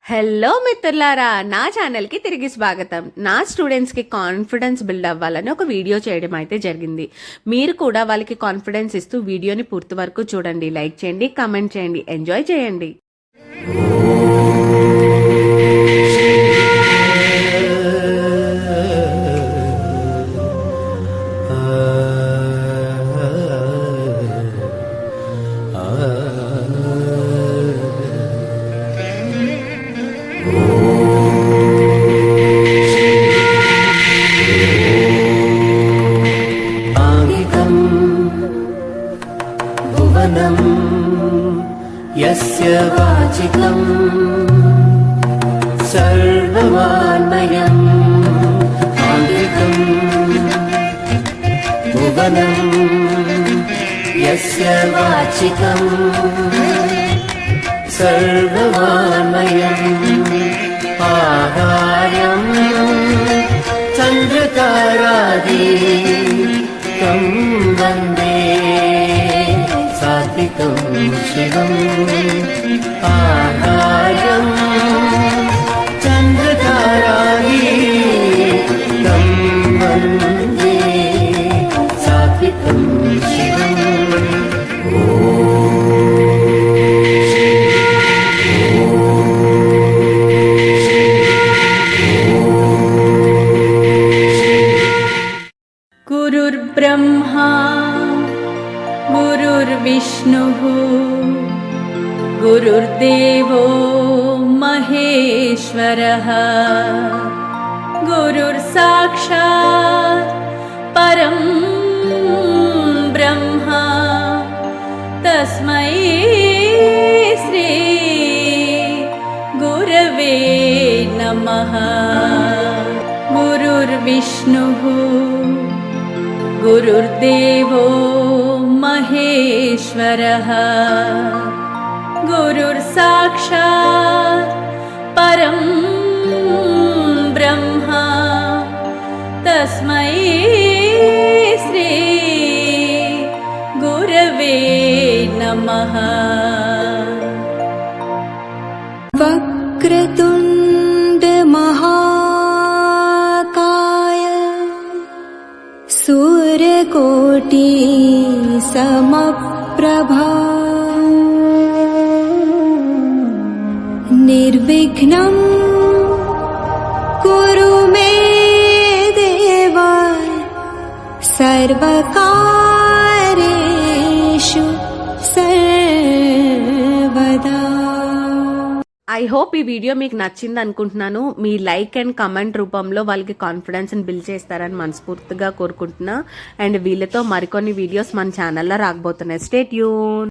Hello మిత్రులారా, నా ఛానల్కి తిరిగి స్వాగతం. నా స్టూడెంట్స్కి కాన్ఫిడెన్స్ బిల్డ్ అవ్వాలని ఒక వీడియో చేయడం అయితే జరిగింది. మీరు కూడా వాళ్ళకి కాన్ఫిడెన్స్ ఇస్తూ వీడియోని పూర్తి వరకు చూడండి, లైక్ చేయండి, కామెంట్ చేయండి, ఎంజాయ్ చేయండి. यस्य वाचिकम् सर्ववान्मयम् आङ्गिकम् भुवनम् यस्य वाचिकम् सर्ववान्मयम् आहार्यम् चन्द्रतारादि तं वन्दे सात्विकं शिवम् आहार्यम् चन्द्रतारादि तं वन्दे सात्विकं शिवम्. गुरुर्ब्रह्मा गुरुर्विष्णुः गुरुर्देवो महेश्वरः गुरुर्साक्षात् परं ब्रह्म तस्मै श्री गुरवे नमः. गुरुर्विष्णुः गुरुर्देवो महेश्वरः गुरुर्साक्षात् परं ब्रह्म तस्मै श्री गुरवे नमः. वक्रतुण्ड महाकाय सूर्यकोटि समप्रभा निर्विघ्नं कुरु मे देव सर्वकार्येषु सर्वदा. ఐ హోప్ ఈ వీడియో మీకు నచ్చింది అనుకుంటున్నాను. మీ లైక్ అండ్ కమెంట్ రూపంలో వాళ్ళకి కాన్ఫిడెన్స్ని బిల్డ్ చేస్తారని మనస్ఫూర్తిగా కోరుకుంటున్నా. అండ్ వీళ్ళతో మరికొన్ని వీడియోస్ మన ఛానల్లో రాకపోతున్నాయి. Stay tune.